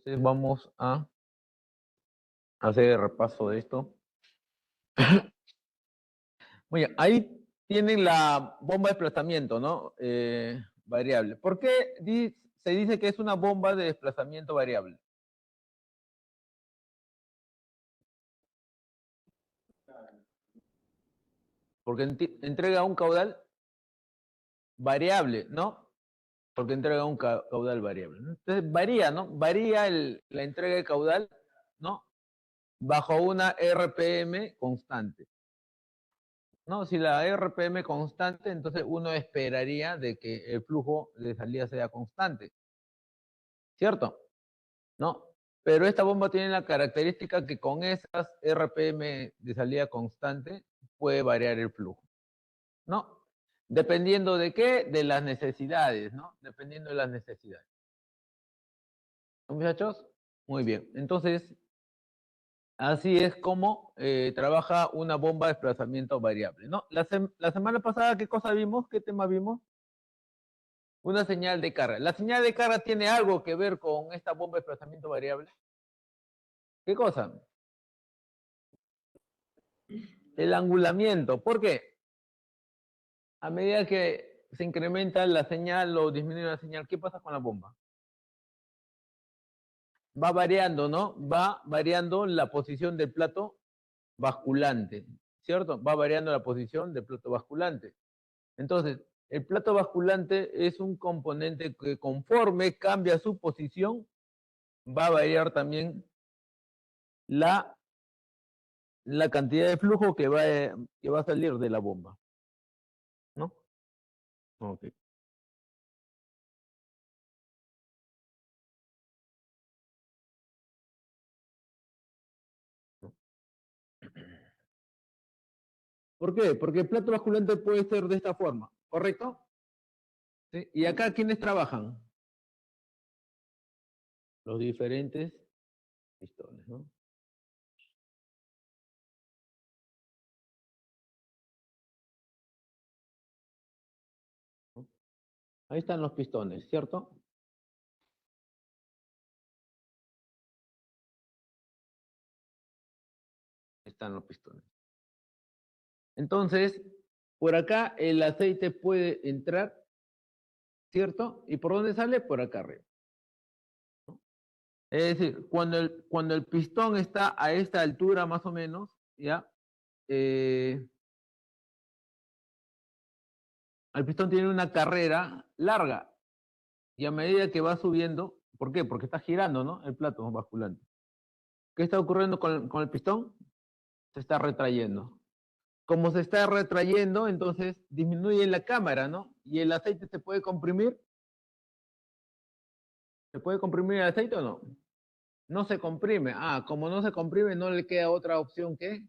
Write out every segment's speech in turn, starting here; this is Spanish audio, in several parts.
Entonces vamos a hacer el repaso de esto. Muy bien, ahí tienen la bomba de desplazamiento, ¿no? Variable. ¿Por qué se dice que es una bomba de desplazamiento variable? Porque entrega un caudal variable, ¿no? Porque entrega un caudal variable. Entonces varía, ¿no? Varía la entrega de caudal, ¿no? Bajo una RPM constante. ¿No? Si la RPM constante, entonces uno esperaría de que el flujo de salida sea constante, ¿cierto? ¿No? Pero esta bomba tiene la característica que con esas RPM de salida constante puede variar el flujo, ¿no? Dependiendo de qué, de las necesidades, ¿no? Dependiendo de las necesidades. ¿No, muchachos? Muy bien. Entonces, así es como trabaja una bomba de desplazamiento variable, ¿no? La semana pasada, ¿qué cosa vimos? ¿Qué tema vimos? Una señal de carga. ¿La señal de carga tiene algo que ver con esta bomba de desplazamiento variable? ¿Qué cosa? El angulamiento. ¿Por qué? A medida que se incrementa la señal o disminuye la señal, ¿qué pasa con la bomba? Va variando, ¿no? Va variando la posición del plato basculante, ¿cierto? Va variando la posición del plato basculante. Entonces, el plato basculante es un componente que conforme cambia su posición, va a variar también la cantidad de flujo que va a salir de la bomba, ¿no? Ok. ¿Por qué? Porque el plato basculante puede ser de esta forma, ¿correcto? ¿Sí? Y acá, ¿quiénes trabajan? Los diferentes pistones, ¿no? Ahí están los pistones, ¿cierto? Ahí están los pistones. Entonces, por acá el aceite puede entrar, ¿cierto? ¿Y por dónde sale? Por acá arriba. Es decir, cuando el pistón está a esta altura más o menos, ¿ya? El pistón tiene una carrera larga y a medida que va subiendo, ¿por qué? Porque está girando, ¿no? El plato basculante. ¿Qué está ocurriendo con el pistón? Se está retrayendo. Como se está retrayendo, entonces disminuye la cámara, ¿no? Y el aceite se puede comprimir. ¿Se puede comprimir el aceite o no? No se comprime. Ah, como no se comprime, no le queda otra opción que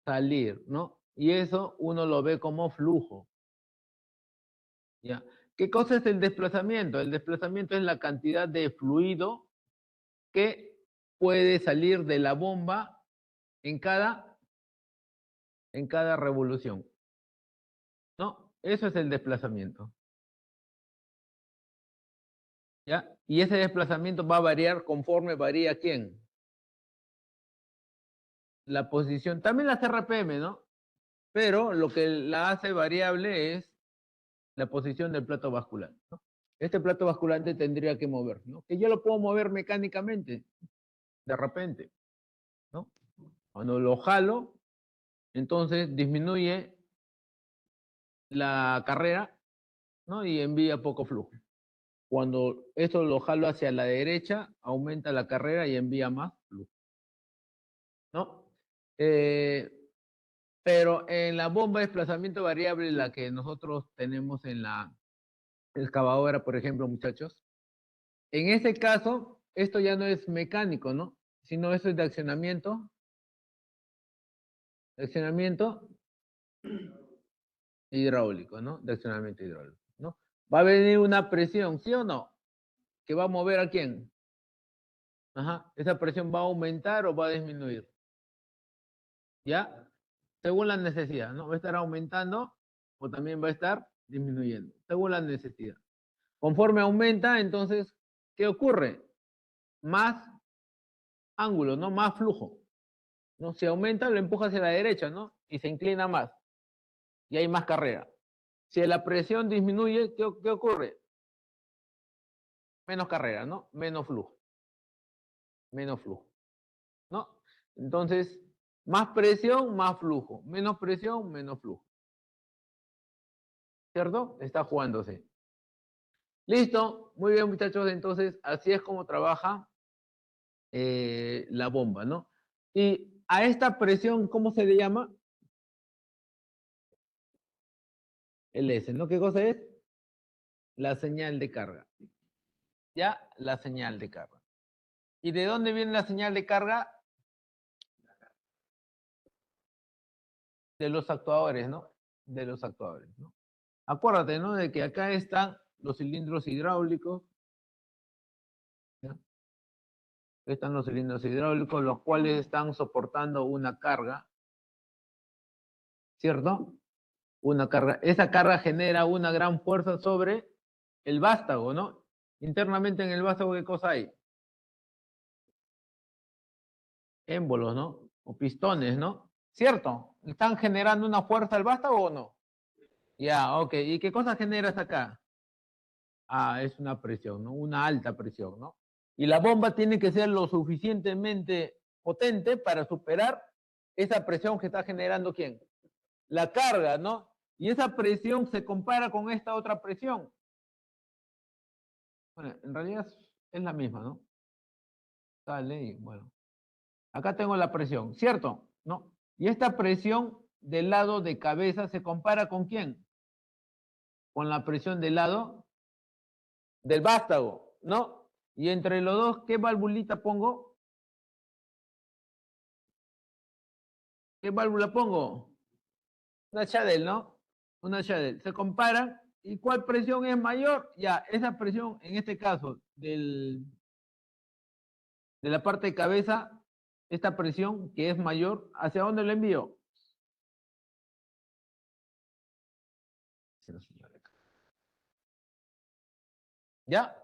salir, ¿no? Y eso uno lo ve como flujo. ¿Ya? ¿Qué cosa es el desplazamiento? El desplazamiento es la cantidad de fluido que puede salir de la bomba en cada revolución, ¿no? Eso es el desplazamiento, ¿ya? Y ese desplazamiento va a variar conforme varía ¿quién? La posición, también las RPM, ¿no? Pero lo que la hace variable es la posición del plato basculante, ¿no? Este plato basculante tendría que mover, ¿no? Que yo lo puedo mover mecánicamente, de repente, ¿no? Cuando lo jalo, entonces disminuye la carrera, ¿no? Y envía poco flujo. Cuando esto lo jalo hacia la derecha, aumenta la carrera y envía más flujo, ¿no? Eh, pero en la bomba de desplazamiento variable, la que nosotros tenemos en la excavadora, por ejemplo, muchachos, en ese caso, esto ya no es mecánico, ¿no? Sino eso es de accionamiento hidráulico, ¿no? De accionamiento hidráulico, ¿no? Va a venir una presión, ¿sí o no? ¿Que va a mover a quién? Ajá. ¿Esa presión va a aumentar o va a disminuir? ¿Ya? Según la necesidad, ¿no? Va a estar aumentando o también va a estar disminuyendo, según la necesidad. Conforme aumenta, entonces, ¿qué ocurre? más ángulo, ¿no? Más flujo, ¿no? Si aumenta, lo empuja hacia la derecha, ¿no? Y se inclina más. Y hay más carrera. Si la presión disminuye, ¿qué ocurre? Menos carrera, ¿no? Menos flujo. Menos flujo, ¿no? Entonces, más presión, más flujo. Menos presión, menos flujo. ¿Cierto? Está jugándose. Listo. Muy bien, muchachos. Entonces, así es como trabaja la bomba, ¿no? Y a esta presión, ¿cómo se le llama? El S, ¿no? ¿Qué cosa es? La señal de carga. ¿Ya? La señal de carga. ¿Y de dónde viene la señal de carga? De los actuadores, ¿no? De los actuadores, ¿no? Acuérdate, ¿no? De que acá están los cilindros hidráulicos. ¿Ya? Están los cilindros hidráulicos, los cuales están soportando una carga, ¿cierto? Una carga. Esa carga genera una gran fuerza sobre el vástago, ¿no? Internamente en el vástago, ¿qué cosa hay? Émbolos, ¿no? O pistones, ¿no? ¿Cierto? ¿Están generando una fuerza al vástago o no? Ya, ok. ¿Y qué cosa generas acá? Ah, es una presión, ¿no? Una alta presión, ¿no? Y la bomba tiene que ser lo suficientemente potente para superar esa presión que está generando ¿quién? La carga, ¿no? Y esa presión se compara con esta otra presión. Bueno, en realidad es la misma, ¿no? Sale y bueno. Acá tengo la presión, ¿cierto? ¿No? Y esta presión del lado de cabeza se compara con quién? Con la presión del lado del vástago, ¿no? Y entre los dos, ¿qué valvulita pongo? ¿Qué válvula pongo? Una Shadel, ¿no? Una Shadel. Se comparan. ¿Y cuál presión es mayor? Ya, esa presión, en este caso, de la parte de cabeza, esta presión que es mayor, ¿hacia dónde lo envío? ¿Ya?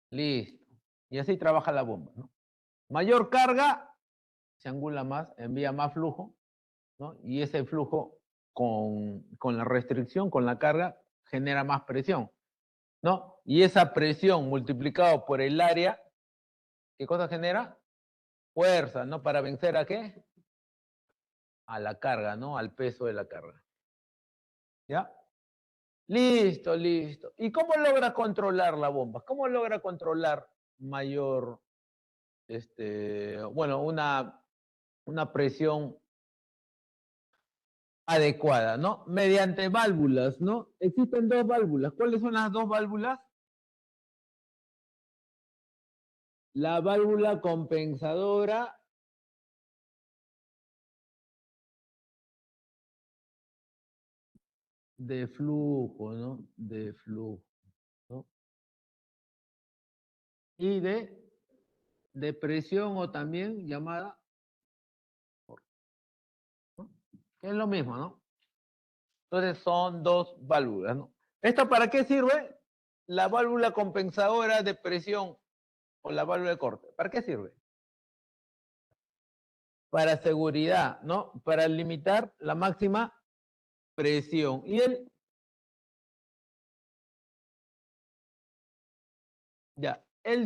Listo. Y así trabaja la bomba, ¿no? Mayor carga, se angula más, envía más flujo, ¿no? Y ese flujo con la restricción, con la carga, genera más presión, ¿no? Y esa presión multiplicado por el área, ¿qué cosa genera? Fuerza, ¿no? ¿Para vencer a qué? A la carga, ¿no? Al peso de la carga. ¿Ya? Listo, listo. ¿Y cómo logra controlar la bomba? ¿Cómo logra controlar mayor, bueno, una presión adecuada, ¿no? Mediante válvulas, ¿no? Existen dos válvulas. ¿Cuáles son las dos válvulas? La válvula compensadora de flujo, ¿no? De flujo, ¿no? Y de presión o también llamada, ¿no? Que es lo mismo, ¿no? Entonces son dos válvulas, ¿no? ¿Esto para qué sirve? La válvula compensadora de presión o la válvula de corte. ¿Para qué sirve? Para seguridad, ¿no? Para limitar la máxima presión. Y él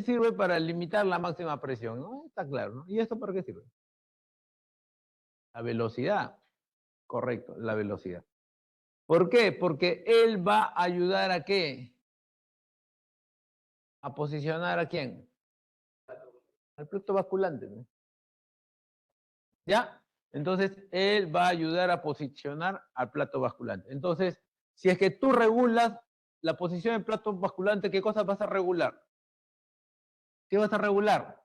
sirve para limitar la máxima presión, ¿no? Está claro, ¿no? ¿Y esto para qué sirve? La velocidad, correcto, la velocidad. ¿Por qué? Porque él va a ayudar a qué? A posicionar a quién? Al plato basculante, ¿no? ¿Ya? Entonces, él va a ayudar a posicionar al plato basculante. Entonces, si es que tú regulas la posición del plato basculante, ¿qué cosas vas a regular? ¿Qué vas a regular?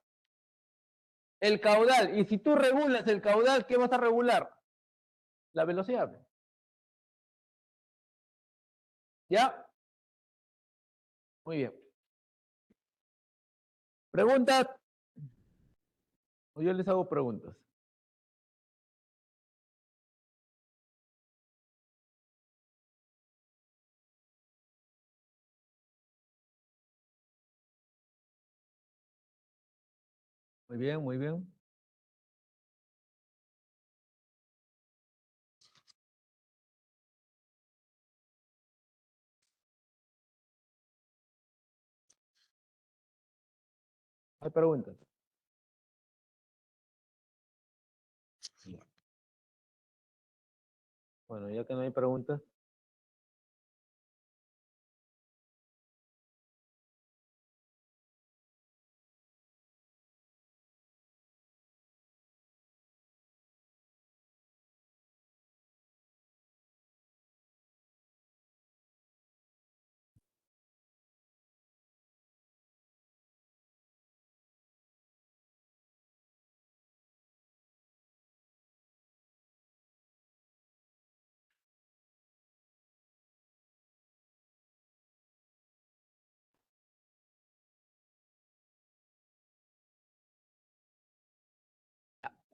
El caudal. Y si tú regulas el caudal, ¿qué vas a regular? La velocidad. ¿Ya? Muy bien. ¿Preguntas? O yo les hago preguntas. Muy bien, muy bien. Hay preguntas. Bueno, ya que no hay preguntas.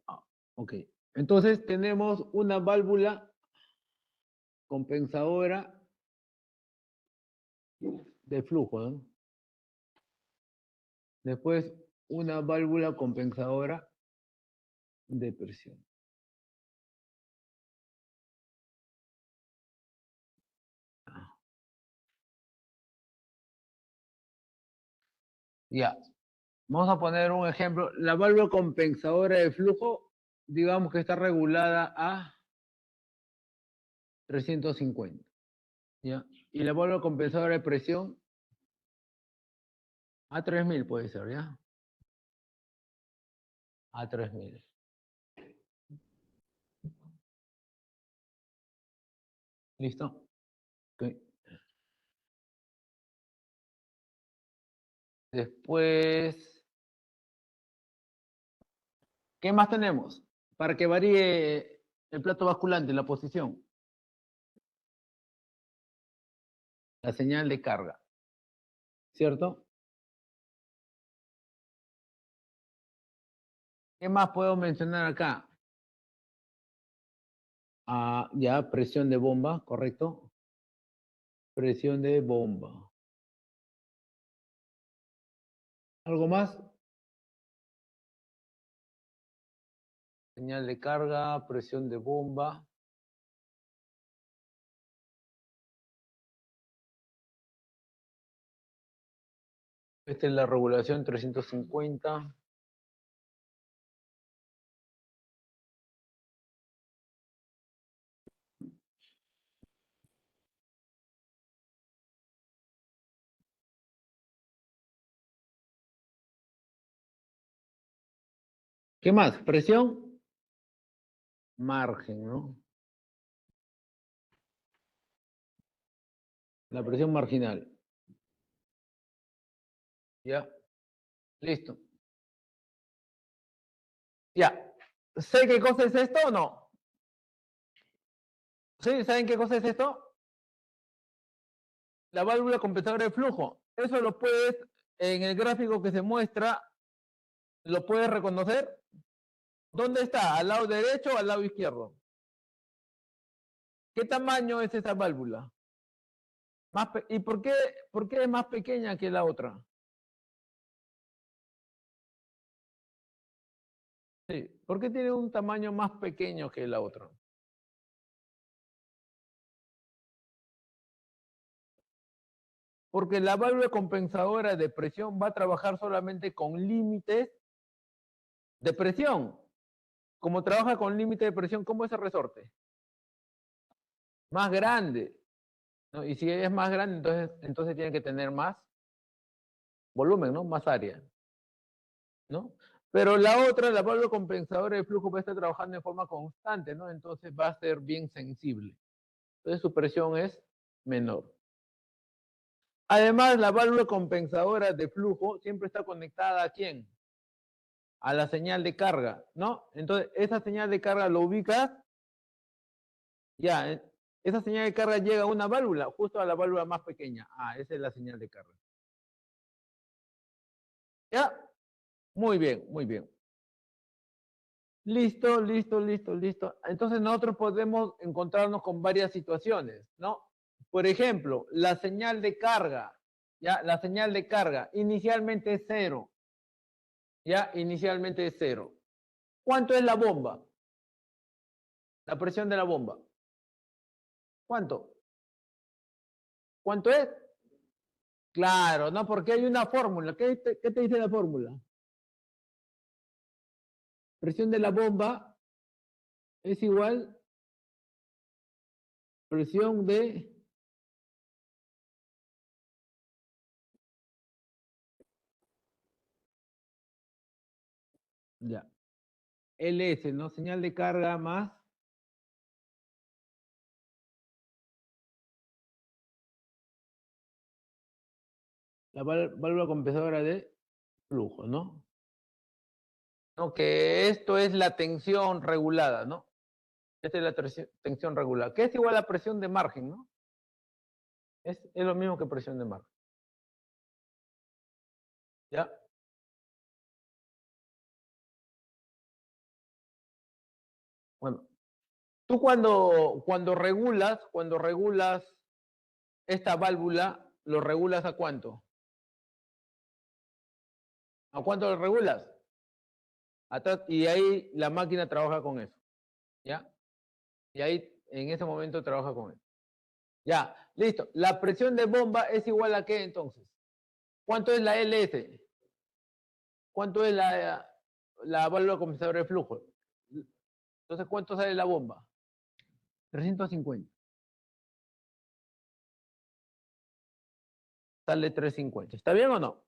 Ah, ok. Entonces tenemos una válvula compensadora de flujo, ¿no? Después una válvula compensadora de presión. Ya. Vamos a poner un ejemplo. La válvula compensadora de flujo, digamos que está regulada a 350. ¿Ya? Y la válvula compensadora de presión a 3000 puede ser, ¿ya? A 3000. ¿Listo? Ok. Después, ¿qué más tenemos? Para que varíe el plato basculante, la posición. La señal de carga. ¿Cierto? ¿Qué más puedo mencionar acá? Ah, ya, presión de bomba, ¿correcto? Presión de bomba. ¿Algo más? Señal de carga, presión de bomba. Esta es la regulación 350. ¿Qué más? Presión, margen, ¿no? La presión marginal. Ya, listo. Ya. ¿Sé qué cosa es esto o no? ¿Sí? ¿Saben qué cosa es esto? La válvula compensadora de flujo. Eso lo puedes, en el gráfico que se muestra, lo puedes reconocer. ¿Dónde está? ¿Al lado derecho o al lado izquierdo? ¿Qué tamaño es esa válvula? ¿Y por qué es más pequeña que la otra? Sí. ¿Por qué tiene un tamaño más pequeño que la otra? Porque la válvula compensadora de presión va a trabajar solamente con límites de presión. Como trabaja con límite de presión, ¿cómo es el resorte? Más grande, ¿no? Y si es más grande, entonces tiene que tener más volumen, ¿no? Más área, ¿no? Pero la otra, la válvula compensadora de flujo, va a estar trabajando en forma constante, ¿no? Entonces va a ser bien sensible. Entonces su presión es menor. Además, la válvula compensadora de flujo siempre está conectada ¿a quién? A la señal de carga, ¿no? Entonces, esa señal de carga lo ubicas, ya, esa señal de carga llega a una válvula, justo a la válvula más pequeña. Ah, esa es la señal de carga. ¿Ya? Muy bien, muy bien. Listo, listo, listo, listo. Entonces nosotros podemos encontrarnos con varias situaciones, ¿no? Por ejemplo, la señal de carga, ¿ya? La señal de carga inicialmente es cero. Ya inicialmente es 0. ¿Cuánto es la bomba? La presión de la bomba. ¿Cuánto? ¿Cuánto es? Claro, no, porque hay una fórmula. ¿Qué te dice la fórmula? Presión de la bomba es igual presión de... Ya. LS, ¿no? Señal de carga más la válvula compensadora de flujo, ¿no? ¿No? Que esto es la tensión regulada, ¿no? Esta es la tensión regulada, que es igual a presión de margen, ¿no? Es lo mismo que presión de margen. ¿Ya? Bueno, tú cuando regulas esta válvula, ¿lo regulas a cuánto? ¿A cuánto lo regulas? Y ahí la máquina trabaja con eso, ¿ya? Y ahí en ese momento trabaja con eso. Ya, listo. La presión de bomba es igual a qué entonces? ¿Cuánto es la LS? ¿Cuánto es la válvula compensadora de flujo? Entonces, ¿cuánto sale la bomba? 350. Sale 350. ¿Está bien o no?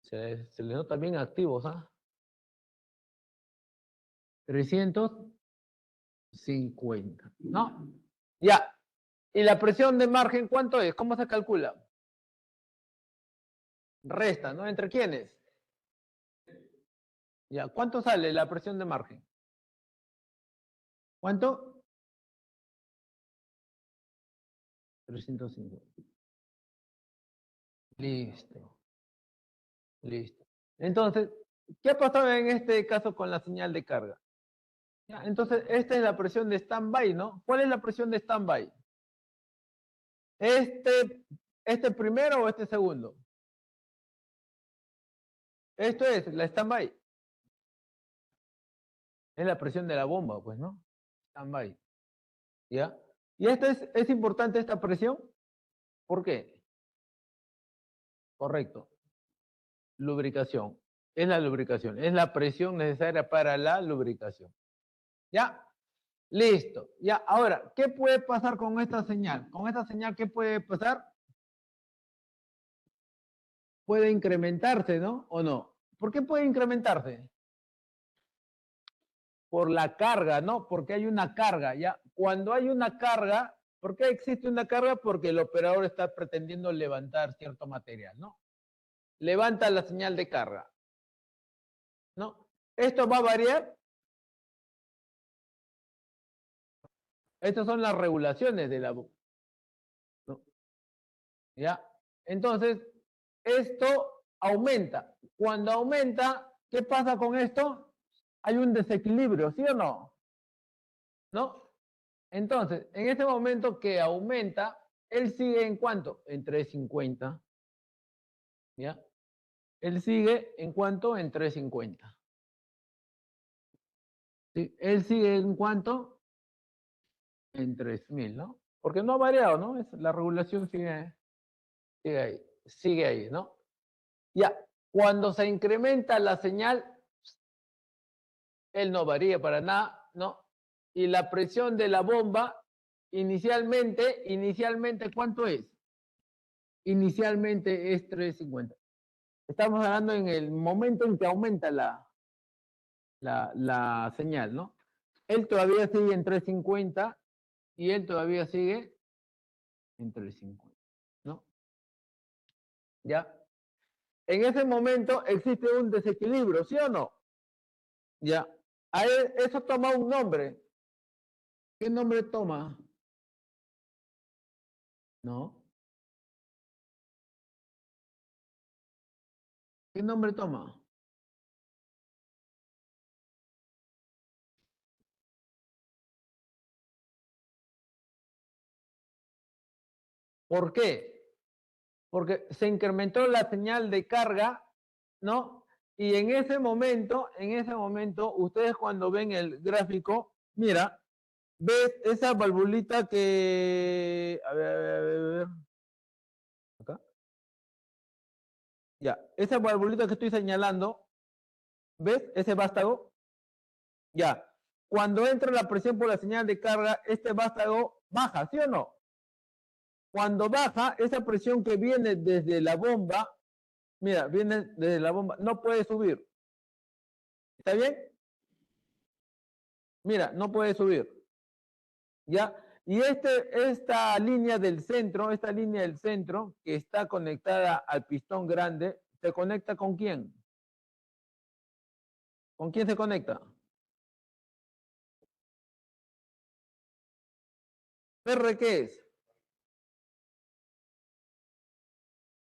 Se les nota bien activos, ¿ah? 350, ¿no? Ya. ¿Y la presión de margen cuánto es? ¿Cómo se calcula? Resta, ¿no? ¿Entre quiénes? Ya. ¿Cuánto sale la presión de margen? ¿Cuánto? 350. Listo. Listo. Entonces, ¿qué ha pasado en este caso con la señal de carga? Ya, entonces, esta es la presión de stand-by, ¿no? ¿Cuál es la presión de stand-by? ¿Este primero o este segundo? Esto es la stand-by. Es la presión de la bomba, pues, ¿no? Stand-by. ¿Ya? ¿Y es importante esta presión? ¿Por qué? Correcto. Lubricación. Es la lubricación. Es la presión necesaria para la lubricación. ¿Ya? Listo. Ya. Ahora, ¿qué puede pasar con esta señal? Con esta señal, ¿qué puede pasar? Puede incrementarse, ¿no? ¿O no? ¿Por qué puede incrementarse? Por la carga, ¿no? Porque hay una carga, ¿ya? Cuando hay una carga, ¿por qué existe una carga? Porque el operador está pretendiendo levantar cierto material, ¿no? Levanta la señal de carga, ¿no? Esto va a variar. Estas son las regulaciones de la... ¿no? ¿Ya? Entonces, esto aumenta. Cuando aumenta, ¿qué pasa con esto? Hay un desequilibrio, ¿sí o no? ¿No? Entonces, en este momento que aumenta, él sigue en cuánto? En 350. ¿Ya? Él sigue en cuánto? En 350. ¿Sí? Él sigue en cuánto? En 3000, ¿no? Porque no ha variado, ¿no? La regulación sigue ahí, ¿no? Ya, cuando se incrementa la señal, él no varía para nada, ¿no? Y la presión de la bomba, inicialmente, ¿cuánto es? Inicialmente es 350. Estamos hablando en el momento en que aumenta la señal, ¿no? Él todavía sigue en 350 y él todavía sigue en 350, ¿no? ¿Ya? En ese momento existe un desequilibrio, ¿sí o no? ¿Ya? Eso toma un nombre. ¿Qué nombre toma? ¿No? ¿Qué nombre toma? ¿Por qué? Porque se incrementó la señal de carga, ¿no? Y en ese momento, ustedes cuando ven el gráfico, mira, ves esa valvulita que, a ver, acá, ya, esa valvulita que estoy señalando, ¿ves? Ese vástago, ya. Cuando entra la presión por la señal de carga, este vástago baja, ¿sí o no? Cuando baja, esa presión que viene desde la bomba, mira, viene desde la bomba, no puede subir. ¿Está bien? Mira, no puede subir. ¿Ya? Y esta línea del centro, que está conectada al pistón grande, ¿se conecta con quién? ¿Con quién se conecta? ¿R qué es?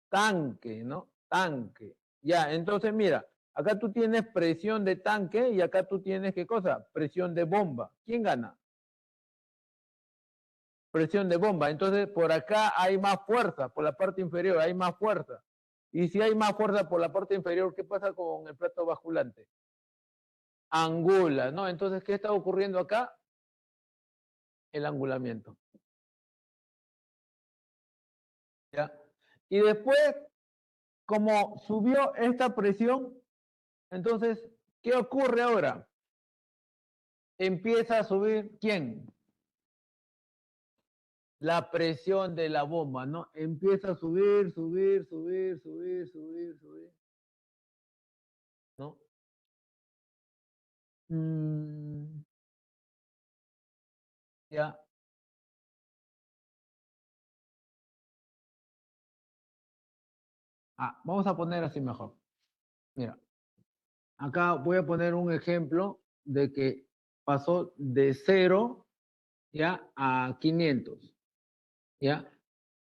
Tanque, ¿no? Tanque. Ya, entonces mira, acá tú tienes presión de tanque y acá tú tienes, ¿qué cosa? Presión de bomba. ¿Quién gana? Presión de bomba. Entonces, por acá hay más fuerza, por la parte inferior hay más fuerza. Y si hay más fuerza por la parte inferior, ¿qué pasa con el plato basculante? Angula, ¿no? Entonces, ¿qué está ocurriendo acá? El angulamiento. ¿Ya? Y después, como subió esta presión, entonces, ¿qué ocurre ahora? Empieza a subir, ¿quién? La presión de la bomba, ¿no? Empieza a subir, subir, ¿no? Mm, ya. Ah, vamos a poner así mejor. Mira, acá voy a poner un ejemplo de que pasó de 0, ¿ya? A 500, ¿ya?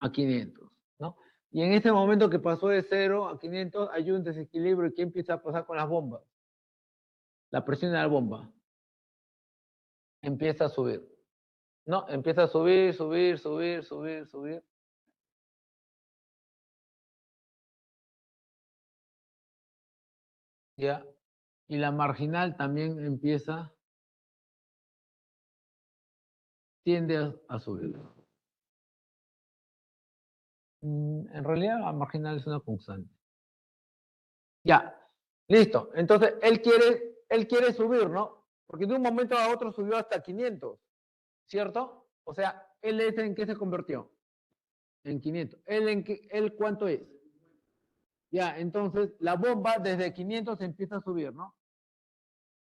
A 500, ¿no? Y en este momento que pasó de 0 a 500 hay un desequilibrio. ¿Y qué empieza a pasar con las bombas? La presión de la bomba empieza a subir, ¿no? Empieza a subir, ¿ya? Y la marginal también tiende a subir. En realidad la marginal es una constante. Ya, listo. Entonces, él quiere subir, ¿no? Porque de un momento a otro subió hasta 500, ¿cierto? O sea, ¿él es en qué se convirtió? En 500. ¿Él cuánto es? Ya, entonces la bomba desde 500 empieza a subir, ¿no?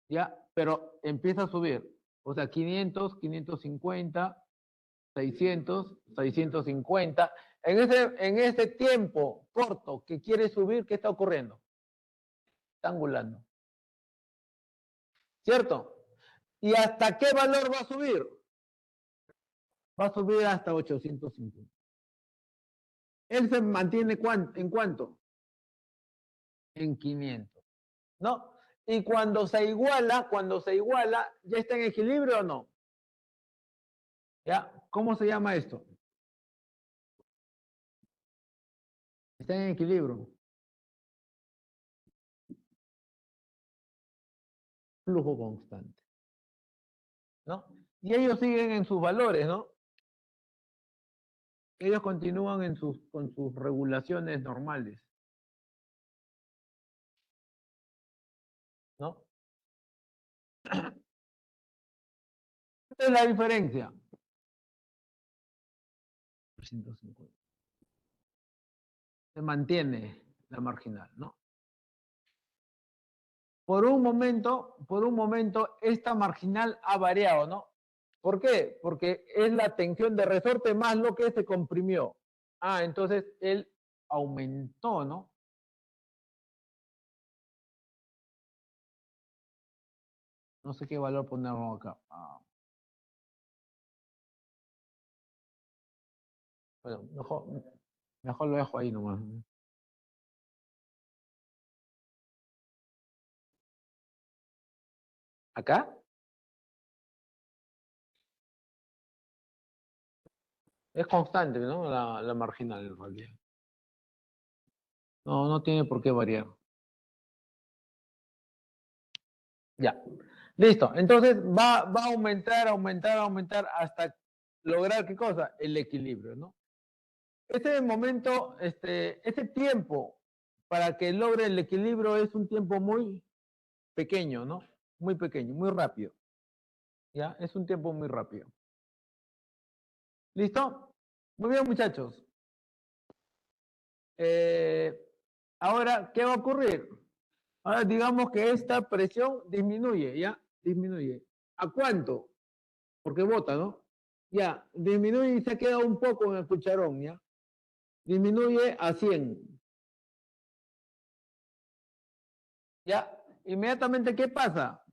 Ya, pero empieza a subir. O sea, 500, 550, 600, 650. En ese tiempo corto que quiere subir, ¿qué está ocurriendo? Está angulando. ¿Cierto? ¿Y hasta qué valor va a subir? Va a subir hasta 850. Él se mantiene ¿en cuánto? En 500. ¿No? Y cuando se iguala, ¿ya está en equilibrio o no? ¿Ya? ¿Cómo se llama esto? Está en equilibrio. Flujo constante. ¿No? Y ellos siguen en sus valores, ¿no? Ellos continúan con sus regulaciones normales, ¿no? Esta es la diferencia. 350. Se mantiene la marginal, ¿no? Por un momento, esta marginal ha variado, ¿no? ¿Por qué? Porque es la tensión de resorte más lo que se comprimió. Ah, entonces él aumentó, ¿no? No sé qué valor ponerlo acá. Bueno, mejor lo dejo ahí nomás. ¿Acá? Es constante, ¿no? La marginal en realidad. No tiene por qué variar. Ya. Listo. Entonces va a aumentar hasta lograr ¿qué cosa? El equilibrio, ¿no? Ese momento, ese tiempo para que logre el equilibrio es un tiempo muy pequeño, ¿no? Muy pequeño, muy rápido. ¿Ya? Es un tiempo muy rápido. ¿Listo? Muy bien, muchachos. Eh, ahora, ¿qué va a ocurrir? Ahora digamos que esta presión disminuye, ¿ya? Disminuye. ¿A cuánto? Porque bota, ¿no? Ya, disminuye y se queda un poco en el cucharón, ¿ya? Disminuye a 100. ¿Ya? Inmediatamente, ¿qué pasa?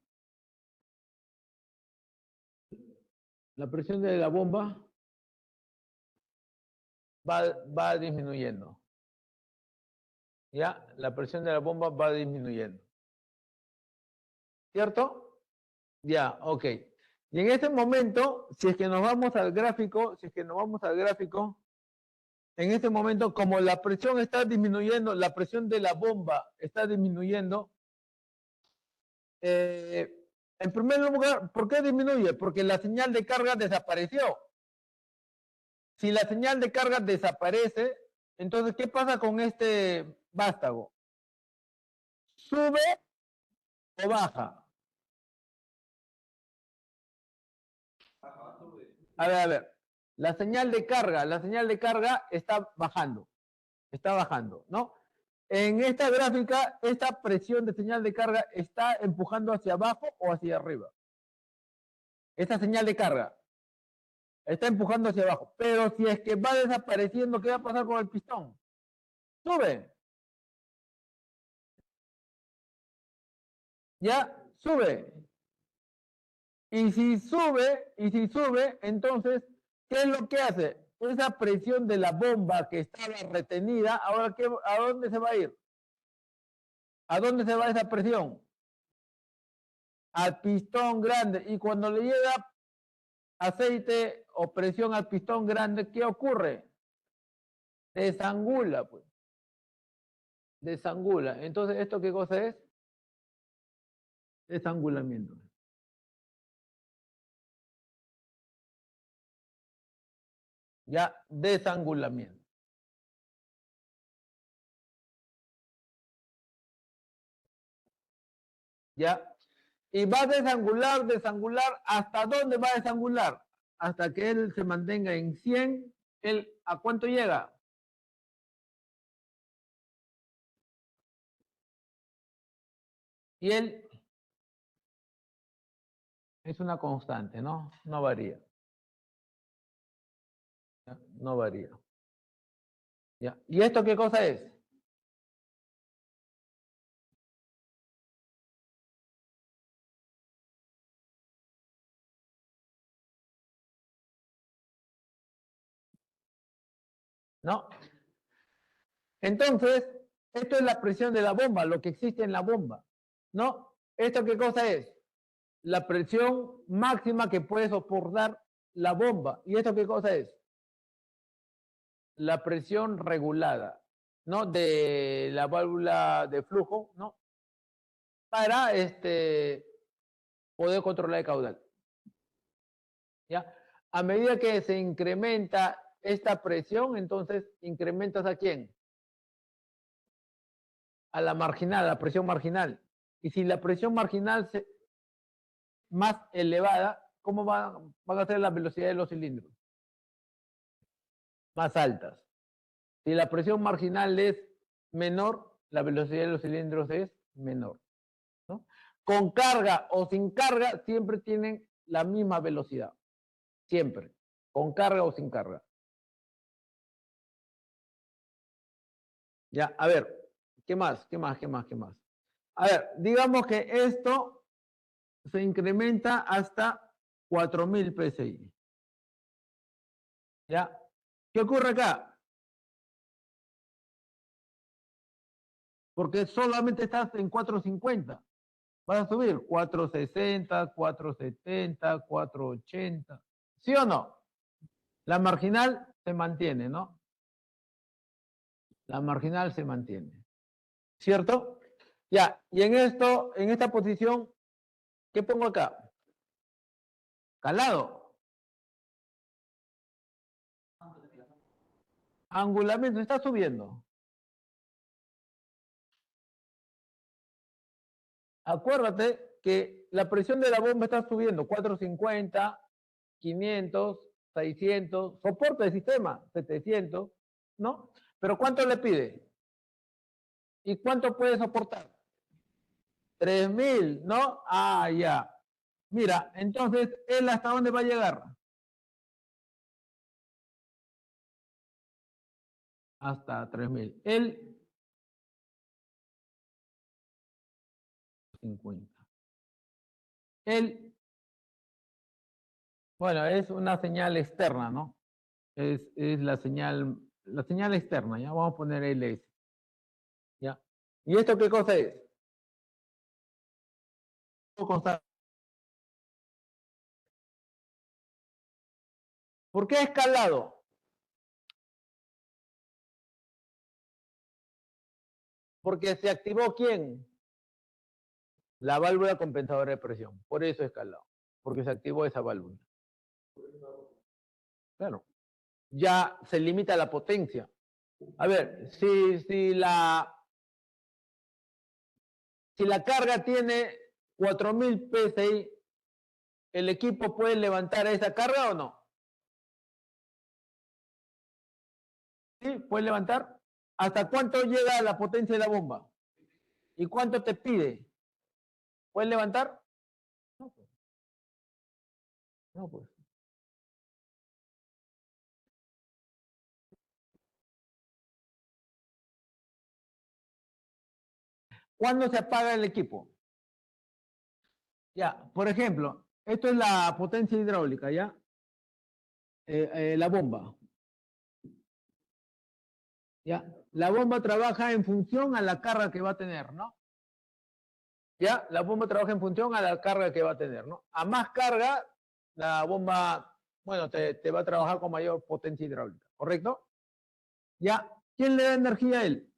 La presión de la bomba va disminuyendo. ¿Ya? La presión de la bomba va disminuyendo. ¿Cierto? Ya, ok. Y en ese momento, si es que nos vamos al gráfico, en este momento, como la presión está disminuyendo, la presión de la bomba está disminuyendo, en primer lugar, ¿por qué disminuye? Porque la señal de carga desapareció. Si la señal de carga desaparece, entonces, ¿qué pasa con este vástago? ¿Sube o baja? A ver. La señal de carga está bajando, ¿no? En esta gráfica, esta presión de señal de carga está empujando hacia abajo o hacia arriba. Esta señal de carga está empujando hacia abajo. Pero si es que va desapareciendo, ¿qué va a pasar con el pistón? Sube, ya, sube. Y si sube, entonces, ¿qué es lo que hace? Esa presión de la bomba que estaba retenida, ahora, ¿a dónde se va a ir? ¿A dónde se va esa presión? Al pistón grande. Y cuando le llega aceite o presión al pistón grande, ¿qué ocurre? Desangula, pues. Desangula. Entonces, ¿esto qué cosa es? Desangulamiento. Ya, desangulamiento. ¿Ya? Y va a desangular, ¿hasta dónde va a desangular? Hasta que él se mantenga en 100, él, ¿a cuánto llega? Y él es una constante, ¿no? No varía. ¿Ya? No varía. ¿Ya? ¿Y esto qué cosa es? ¿No? Entonces, esto es la presión de la bomba, lo que existe en la bomba, ¿no? ¿Esto qué cosa es? La presión máxima que puede soportar la bomba. ¿Y esto qué cosa es? La presión regulada, ¿no? De la válvula de flujo, ¿no? Para poder controlar el caudal, ¿ya? A medida que se incrementa esta presión, entonces, ¿incrementas a quién? A la marginal, a la presión marginal. Y si la presión marginal más elevada, ¿cómo van a ser las velocidades de los cilindros? Más altas. Si la presión marginal es menor, la velocidad de los cilindros es menor, ¿no? Con carga o sin carga, siempre tienen la misma velocidad. Siempre. Con carga o sin carga. Ya, a ver, ¿qué más? A ver, digamos que esto se incrementa hasta 4000 PSI. ¿Ya? ¿Qué ocurre acá? Porque solamente estás en 450. Vas a subir 460, 470, 480. ¿Sí o no? La marginal se mantiene, ¿no? La marginal se mantiene. ¿Cierto? Ya, y en esta posición, ¿qué pongo acá? Calado. Angulamiento, está subiendo. Acuérdate que la presión de la bomba está subiendo, 450, 500, 600, soporte del sistema, 700, ¿no? Pero ¿cuánto le pide? ¿Y cuánto puede soportar? 3000, ¿no? Ah, ya. Mira, entonces, ¿él hasta dónde va a llegar? Hasta 3000. Él, 50. Él, bueno, es una señal externa, ¿no? Es la señal externa, ¿ya? Vamos a poner LS, ¿ya? ¿Y esto qué cosa es? Constante. ¿Por qué escalado? Porque se activó ¿quién? La válvula compensadora de presión. Por eso escalado. Porque se activó esa válvula. Claro. Ya se limita la potencia. A ver, si la carga tiene 4000 PSI, ¿el equipo puede levantar esa carga o no? ¿Sí? ¿Puede levantar? ¿Hasta cuánto llega la potencia de la bomba? ¿Y cuánto te pide? ¿Puedes levantar? No, pues. No, pues. ¿Cuándo se apaga el equipo? Ya, por ejemplo, esto es la potencia hidráulica, ¿ya? La bomba, ¿ya? La bomba trabaja en función a la carga que va a tener, ¿no? ¿Ya? La bomba trabaja en función a la carga que va a tener, ¿no? A más carga, la bomba, bueno, te va a trabajar con mayor potencia hidráulica, ¿correcto? ¿Ya? ¿Quién le da energía a él?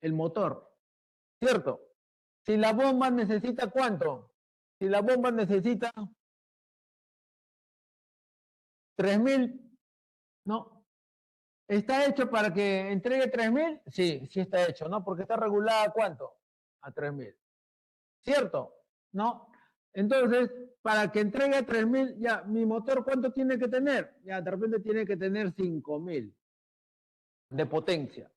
El motor, ¿cierto? Si la bomba necesita ¿cuánto? Si la bomba necesita 3000, ¿no? ¿Está hecho para que entregue 3000? Sí, sí está hecho, ¿no? Porque está regulada ¿a cuánto? A 3000. ¿Cierto? ¿No? Entonces, para que entregue 3000, ya, mi motor ¿cuánto tiene que tener? Ya, de repente tiene que tener 5000 de potencia.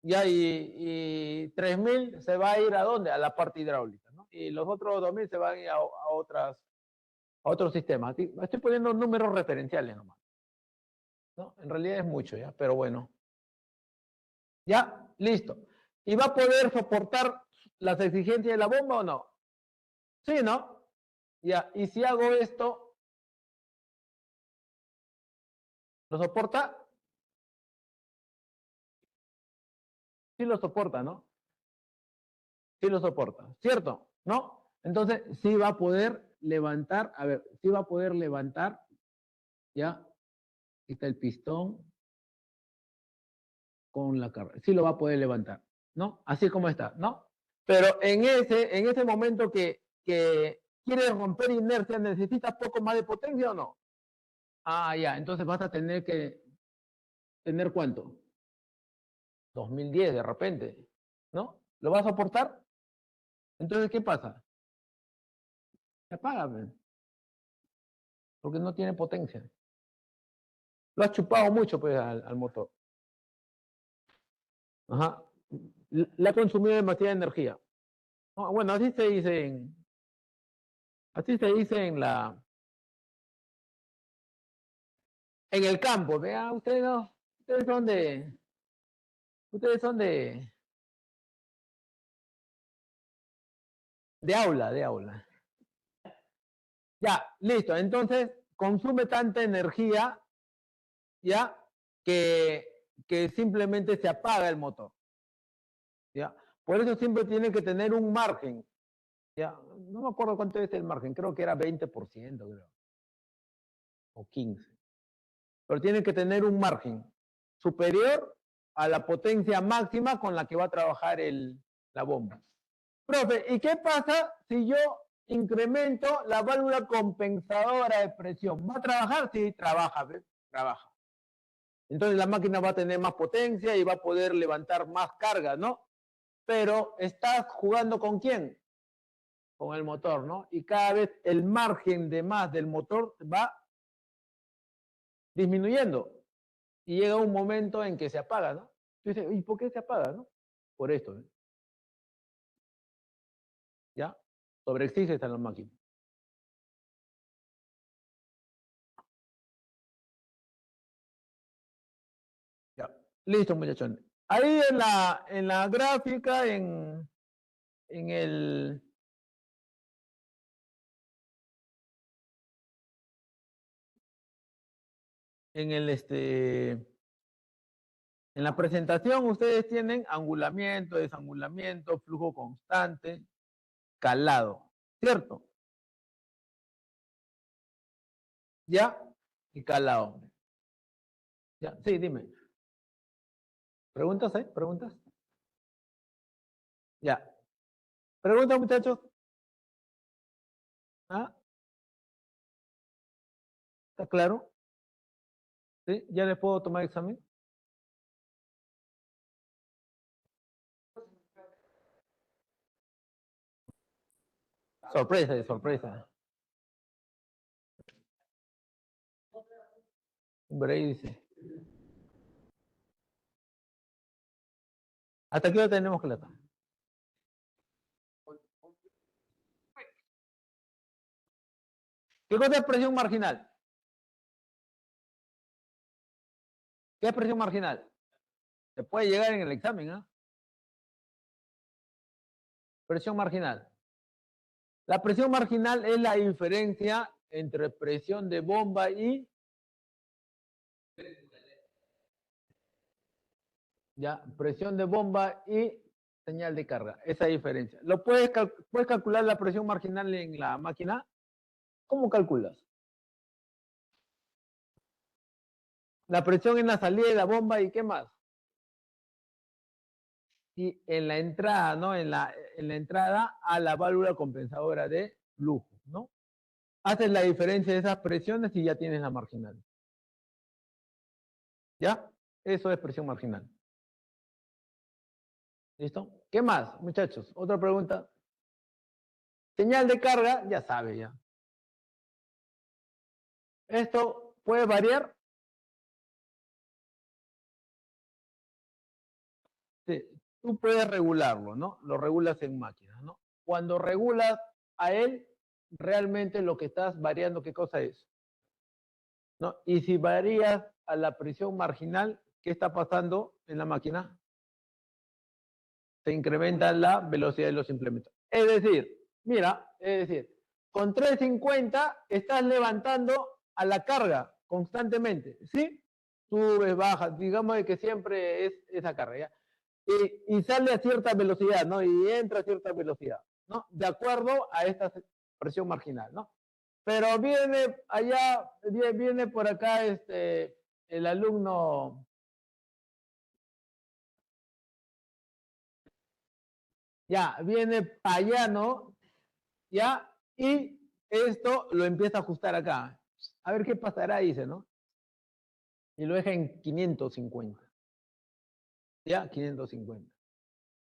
Ya, y 3000 se va a ir ¿a dónde? A la parte hidráulica, ¿no? Y los otros 2000 se van a ir a otros sistemas. Estoy poniendo números referenciales nomás, ¿no? En realidad es mucho, ¿ya? Pero bueno. Ya, listo. ¿Y va a poder soportar las exigencias de la bomba o no? Sí, ¿no? Ya, y si hago esto, ¿lo soporta? Sí lo soporta, ¿no? Sí lo soporta, ¿cierto? ¿No? Entonces, sí va a poder levantar, a ver, sí va a poder levantar, ya, aquí está el pistón con la carga, sí lo va a poder levantar, ¿no? Así como está, ¿no? Pero en ese momento que quieres romper inercia, ¿necesitas poco más de potencia o no? Ah, ya, entonces vas a tener que tener ¿cuánto? 2010 de repente, ¿no? ¿Lo vas a soportar? Entonces, ¿qué pasa? Se apaga, pues, porque no tiene potencia. Lo has chupado mucho, pues, al motor. Ajá. Le ha consumido demasiada energía. No, bueno, así se dice en el campo. Vea, ustedes no, ustedes son de aula. Ya, listo. Entonces, consume tanta energía, ya, que simplemente se apaga el motor. ¿Ya? Por eso siempre tiene que tener un margen. ¿Ya? no me acuerdo cuánto es el margen, creo que era 20%, creo, o 15%. Pero tiene que tener un margen superior a la potencia máxima con la que va a trabajar la bomba. Profe, ¿y qué pasa si yo incremento la válvula compensadora de presión? ¿Va a trabajar? Sí, trabaja, ¿ves? Trabaja. Entonces la máquina va a tener más potencia y va a poder levantar más carga, ¿no? Pero estás jugando ¿con quién? Con el motor, ¿no? Y cada vez el margen de más del motor va disminuyendo. Y llega un momento en que se apaga, ¿no? Entonces, ¿y por qué se apaga, no? Por esto, ¿eh? ¿Ya? Sobreexige esta la máquina. Ya. Listo, muchachones. Ahí en la gráfica, en el... En la presentación ustedes tienen angulamiento, desangulamiento, flujo constante, calado, ¿cierto? ¿Ya? Y calado. ¿Ya? Sí, dime. ¿Preguntas, ¿Preguntas? Ya. ¿Preguntas, muchachos? ¿Ah? ¿Está claro? ¿Sí? ¿Ya les puedo tomar examen? Sorpresa, sorpresa. Por ahí dice. ¿Hasta qué hora tenemos clase? ¿Qué cosa es presión marginal? ¿Qué es presión marginal? Se puede llegar en el examen, ¿ah? Presión marginal. La presión marginal es la diferencia entre presión de bomba y ya, presión de bomba y señal de carga. Esa diferencia. ¿Puedes calcular la presión marginal en la máquina? ¿Cómo calculas? La presión en la salida de la bomba y ¿qué más? Y en la entrada, ¿no? En la entrada a la válvula compensadora de flujo, ¿no? Haces la diferencia de esas presiones y ya tienes la marginal. ¿Ya? Eso es presión marginal. ¿Listo? ¿Qué más, muchachos? Otra pregunta. Señal de carga, ya sabe ya. Esto puede variar. Sí, tú puedes regularlo, ¿no? Lo regulas en máquinas, ¿no? Cuando regulas a él, realmente lo que estás variando, ¿qué cosa es? ¿No? Y si varías a la presión marginal, ¿qué está pasando en la máquina? Se incrementa la velocidad de los implementos. Es decir, mira, es decir, con 350 estás levantando a la carga constantemente, ¿sí? Subes, bajas, digamos de que siempre es esa carga, ¿ya? Y sale a cierta velocidad, ¿no? Y entra a cierta velocidad, ¿no? De acuerdo a esta presión marginal, ¿no? Pero viene allá, viene por acá el alumno, ya, viene payano, ya, y esto lo empieza a ajustar acá. A ver qué pasará, dice, ¿no? Y lo deja en 550. Ya, 550.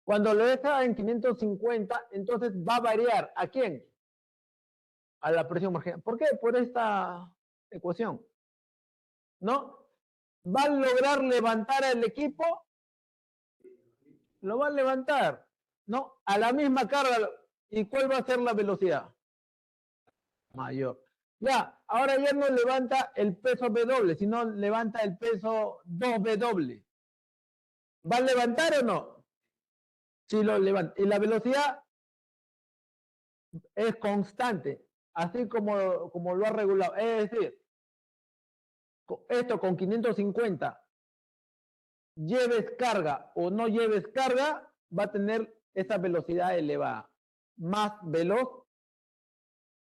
Cuando lo deja en 550, entonces va a variar. ¿A quién? A la presión marginal. ¿Por qué? Por esta ecuación. ¿No? ¿Va a lograr levantar al equipo? Lo va a levantar, ¿no? A la misma carga. ¿Y cuál va a ser la velocidad? Mayor. Ya, ahora ya no levanta el peso W, sino levanta el peso 2W. ¿Va a levantar o no? Sí lo levanta. Y la velocidad es constante, así como lo ha regulado. Es decir, esto con 550, lleves carga o no lleves carga, va a tener esa velocidad elevada. Más veloz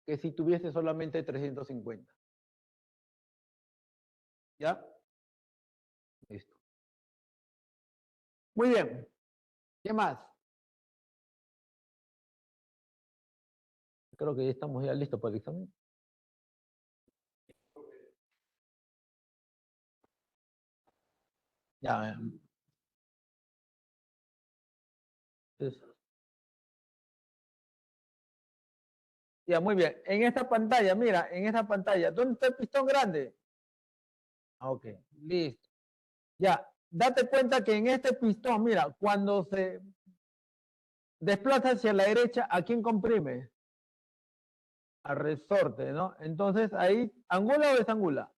que si tuviese solamente 350. ¿Ya? Listo. Muy bien. ¿Qué más? Creo que ya estamos ya listos para el examen. Ya. Entonces, ya, muy bien. En esta pantalla, mira, en esta pantalla, ¿dónde está el pistón grande? Ok, listo. Ya, date cuenta que en este pistón, mira, cuando se desplaza hacia la derecha, ¿a quién comprime? Al resorte, ¿no? Entonces ahí, ¿angula o desangula?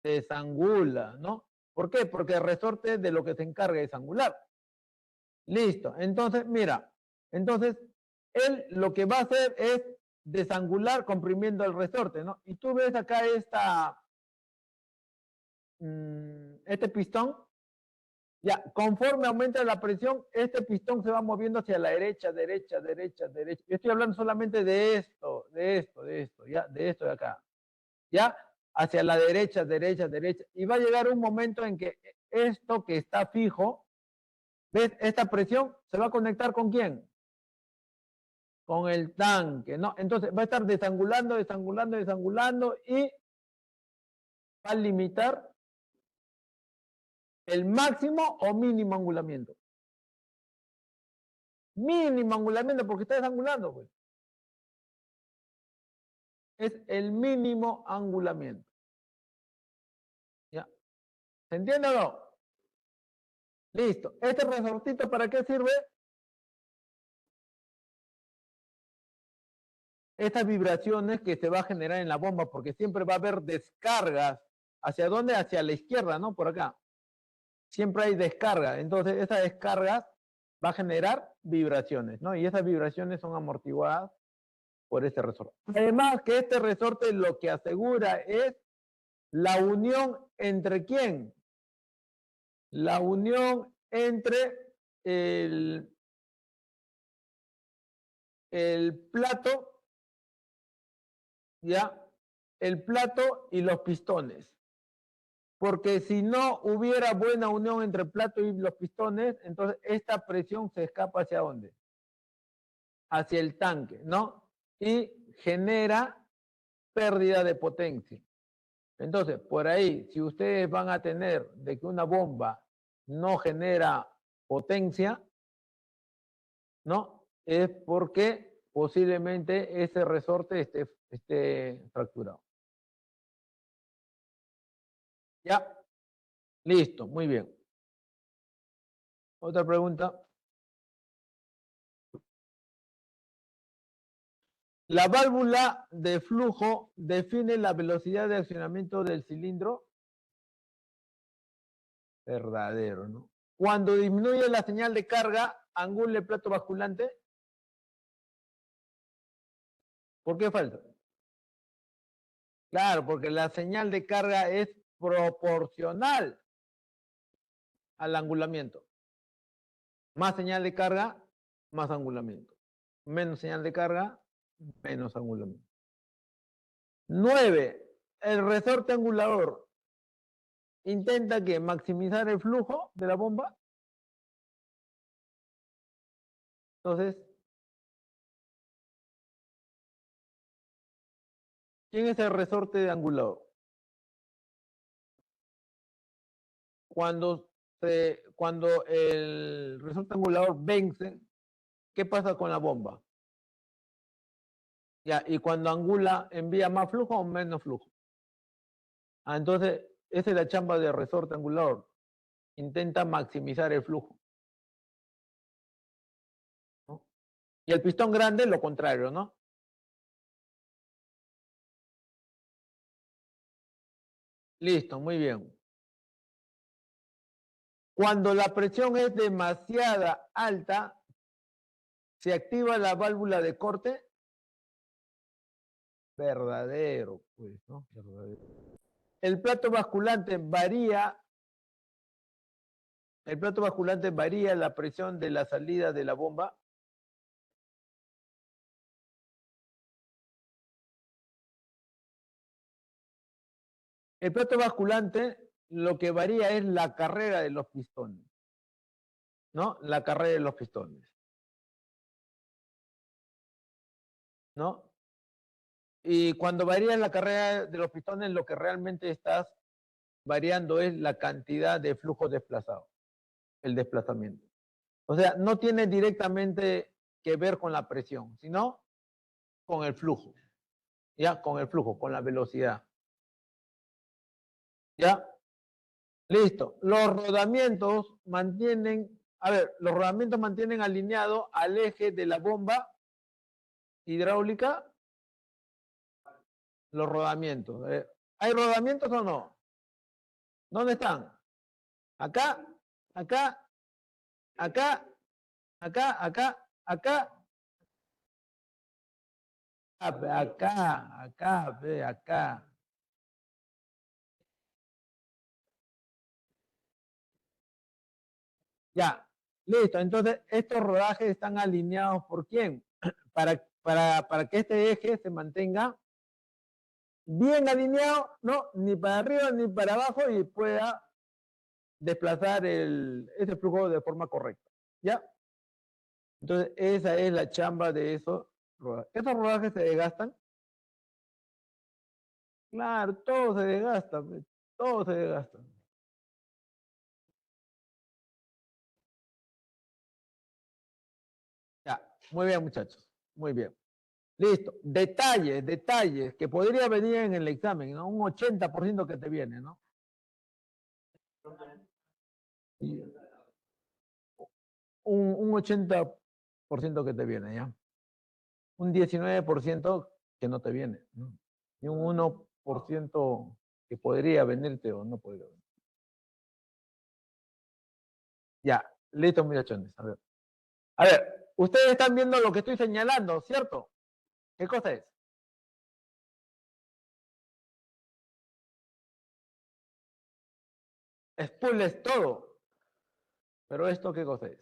Desangula, ¿no? ¿Por qué? Porque el resorte de lo que se encarga es angular. Listo. Entonces, mira, entonces él lo que va a hacer es desangular comprimiendo el resorte, ¿no? Y tú ves acá este pistón, ya, conforme aumenta la presión, este pistón se va moviendo hacia la derecha, derecha, derecha, derecha. Yo estoy hablando solamente de esto, ya, de esto de acá, ya, hacia la derecha, derecha, derecha. Y va a llegar un momento en que esto que está fijo, ¿ves? Esta presión se va a conectar ¿con quién? Con el tanque, ¿no? Entonces va a estar desangulando, desangulando, desangulando y va a limitar el máximo o mínimo angulamiento. Mínimo angulamiento porque está desangulando, pues. Es el mínimo angulamiento. ¿Ya? ¿Se entiende o no? Listo. ¿Este resortito para qué sirve? Estas vibraciones que se va a generar en la bomba, porque siempre va a haber descargas. ¿Hacia dónde? Hacia la izquierda, ¿no? Por acá. Siempre hay descarga. Entonces, esa descarga va a generar vibraciones, ¿no? Y esas vibraciones son amortiguadas por este resorte. Además que este resorte lo que asegura es la unión entre ¿quién? La unión entre el plato, ¿ya? El plato y los pistones. Porque si no hubiera buena unión entre el plato y los pistones, entonces esta presión se escapa ¿hacia dónde? Hacia el tanque, ¿no? Y genera pérdida de potencia. Entonces, por ahí, si ustedes van a tener de que una bomba no genera potencia, ¿no? Es porque posiblemente ese resorte esté fracturado. Ya, listo, muy bien. Otra pregunta. La válvula de flujo define la velocidad de accionamiento del cilindro. Verdadero, ¿no? Cuando disminuye la señal de carga, angula el plato basculante. ¿Por qué falta? Claro, porque la señal de carga es proporcional al angulamiento. Más señal de carga, más angulamiento. Menos señal de carga, menos angulamiento. 9. El resorte angulador intenta que maximizar el flujo de la bomba. Entonces, ¿quién es el resorte de angulador? Cuando el resorte angulador vence, ¿qué pasa con la bomba? Ya, y cuando angula, ¿envía más flujo o menos flujo? Entonces, esa es la chamba del resorte angulador. Intenta maximizar el flujo, ¿no? Y el pistón grande, lo contrario, ¿no? Listo, muy bien. Cuando la presión es demasiada alta, se activa la válvula de corte. Verdadero, pues, ¿no? Verdadero. El plato basculante varía, la presión de la salida de la bomba. El plato basculante lo que varía es la carrera de los pistones, ¿no? La carrera de los pistones, ¿no? Y cuando varía la carrera de los pistones, lo que realmente estás variando es la cantidad de flujo desplazado, el desplazamiento. O sea, no tiene directamente que ver con la presión, sino con el flujo, ¿ya? Con el flujo, con la velocidad, ¿ya? Listo. Los rodamientos mantienen, a ver, los rodamientos mantienen alineado al eje de la bomba hidráulica los rodamientos. ¿Hay rodamientos o no? ¿Dónde están? Acá, acá, acá, acá, acá, acá, acá. Ya, listo. Entonces, estos rodajes están alineados por quién? Para que este eje se mantenga bien alineado, ¿no? Ni para arriba ni para abajo y pueda desplazar ese flujo de forma correcta. ¿Ya? Entonces, esa es la chamba de esos rodajes. ¿Esos rodajes se desgastan? Claro, todo se desgasta, pues, todo se desgasta. Ya, muy bien, muchachos. Muy bien. Listo. Detalles, detalles, que podría venir en el examen, ¿no? Un 80% que te viene, ¿no? Y un 80% que te viene, ¿ya? Un 19% que no te viene, ¿no? Y un 1% que podría venirte o no podría venir. Ya, listo, muchachones. A ver, ustedes están viendo lo que estoy señalando, ¿cierto? ¿Qué cosa es? Spool es todo, pero ¿esto qué cosa es?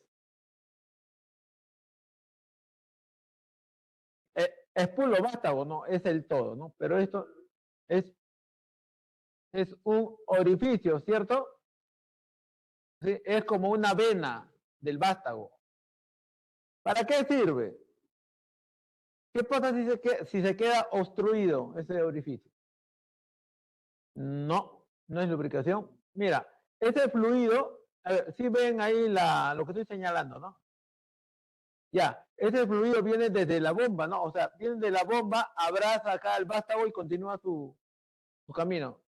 Spool o vástago, no, es el todo, ¿no? Pero esto es, es un orificio, ¿cierto? Sí, es como una vena del vástago. ¿Para qué sirve? ¿Qué pasa si se queda obstruido ese orificio? No, no es lubricación. Mira, ese fluido, a ver, si ven ahí lo que estoy señalando, ¿no? Ya, ese fluido viene desde la bomba, ¿no? O sea, viene de la bomba, abraza acá el vástago y continúa su camino.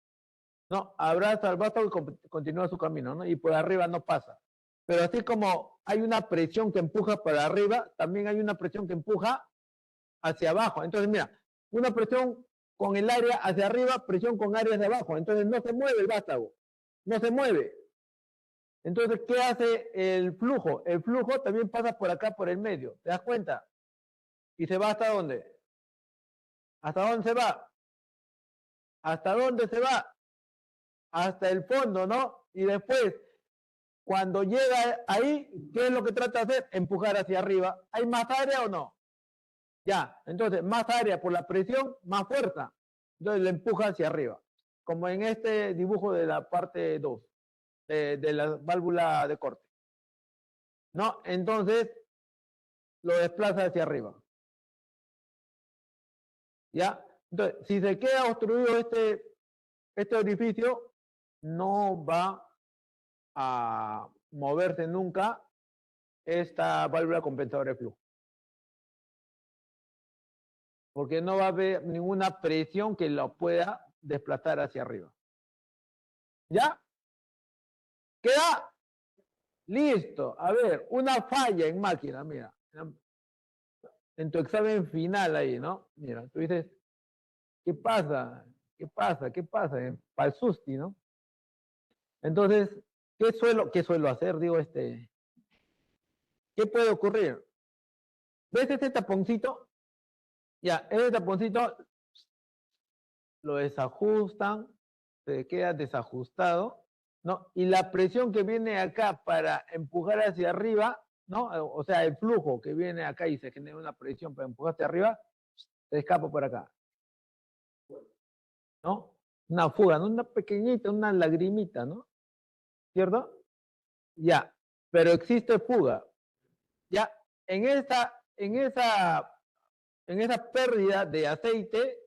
No, abraza el vástago y continúa su camino, ¿no? Y por arriba no pasa. Pero así como hay una presión que empuja para arriba, también hay una presión que empuja hacia abajo. Entonces, mira, una presión con el área hacia arriba, presión con área hacia abajo. Entonces no se mueve el vástago, no se mueve. Entonces, ¿qué hace el flujo? El flujo también pasa por acá, por el medio. ¿Te das cuenta? ¿Y se va hasta dónde? ¿Hasta dónde se va? ¿Hasta dónde se va? Hasta el fondo, ¿no? Y después, cuando llega ahí, ¿qué es lo que trata de hacer? Empujar hacia arriba. ¿Hay más área o no? Ya, entonces, más área por la presión, más fuerza. Entonces, le empuja hacia arriba. Como en este dibujo de la parte 2 de la válvula de corte. ¿No? Entonces, lo desplaza hacia arriba. ¿Ya? Entonces, si se queda obstruido este orificio, no va a moverse nunca esta válvula compensadora de flujo. Porque no va a haber ninguna presión que lo pueda desplazar hacia arriba. ¿Ya? ¿Queda? Listo. A ver, una falla en máquina, mira. En tu examen final ahí, ¿no? Mira, tú dices, ¿qué pasa? ¿Qué pasa? ¿Qué pasa? Para el susti, ¿no? Entonces, qué suelo hacer? Digo, ¿qué puede ocurrir? ¿Ves este taponcito? Ya, ese taponcito lo desajustan, se queda desajustado, ¿no? Y la presión que viene acá para empujar hacia arriba, ¿no? O sea, el flujo que viene acá y se genera una presión para empujar hacia arriba, se escapa por acá, ¿no? Una fuga, ¿no? Una pequeñita, una lagrimita, ¿no? ¿Cierto? Ya, pero existe fuga. Ya, en esa pérdida de aceite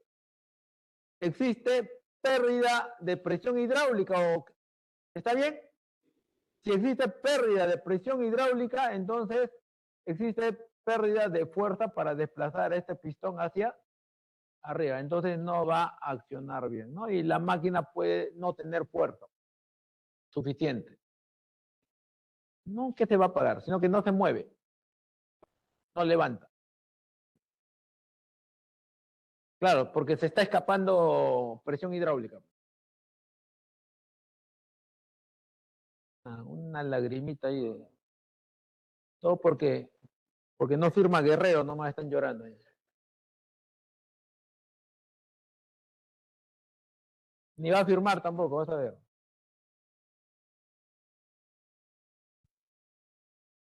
existe pérdida de presión hidráulica. ¿Está bien? Si existe pérdida de presión hidráulica, entonces existe pérdida de fuerza para desplazar este pistón hacia arriba. Entonces no va a accionar bien, ¿no? Y la máquina puede no tener fuerza suficiente. No que se va a apagar, sino que no se mueve, no levanta. Claro, porque se está escapando presión hidráulica. Una lagrimita ahí. Todo porque no firma Guerrero, nomás están llorando. Ni va a firmar tampoco, vas a ver.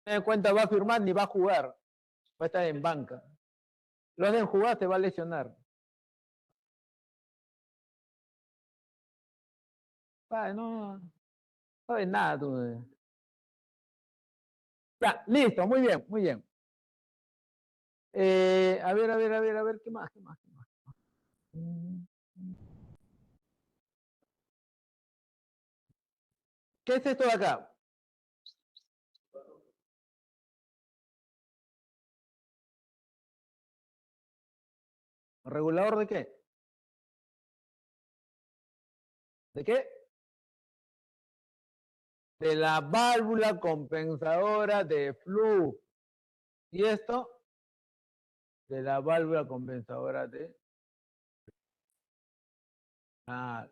Se da cuenta, va a firmar ni va a jugar. Va a estar en banca. Lo hacen jugar, se va a lesionar. No sabes nada tú. Ya, listo, muy bien, muy bien. A ver, ¿qué más? ¿Qué más? ¿Qué más? Mm, ¿Qué es esto de acá? ¿Regulador de qué? ¿De qué? De la válvula compensadora de flujo. ¿Y esto? De la válvula compensadora de...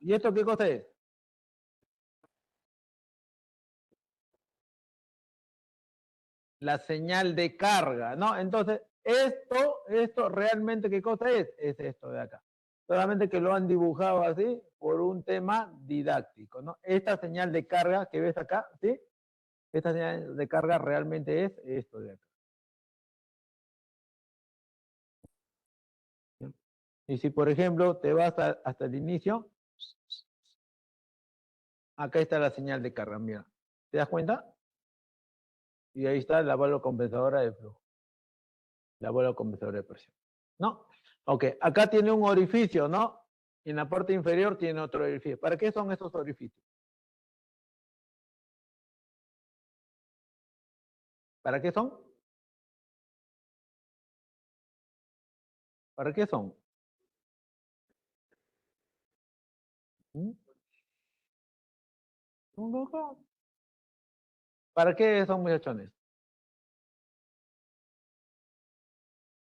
¿Y esto qué cosa es? La señal de carga, ¿no? Entonces, esto realmente, ¿qué cosa es? Es esto de acá. Solamente que lo han dibujado así por un tema didáctico, ¿no? Esta señal de carga que ves acá, ¿sí? Esta señal de carga realmente es esto de acá. ¿Sí? Y si, por ejemplo, te vas hasta el inicio, acá está la señal de carga, mira. ¿Te das cuenta? Y ahí está la válvula compensadora de flujo, la válvula compensadora de presión, ¿no? Ok, acá tiene un orificio, ¿no? Y en la parte inferior tiene otro orificio. ¿Para qué son esos orificios? ¿Para qué son? ¿Para qué son? ¿Mm? ¿Para qué son, muchachones?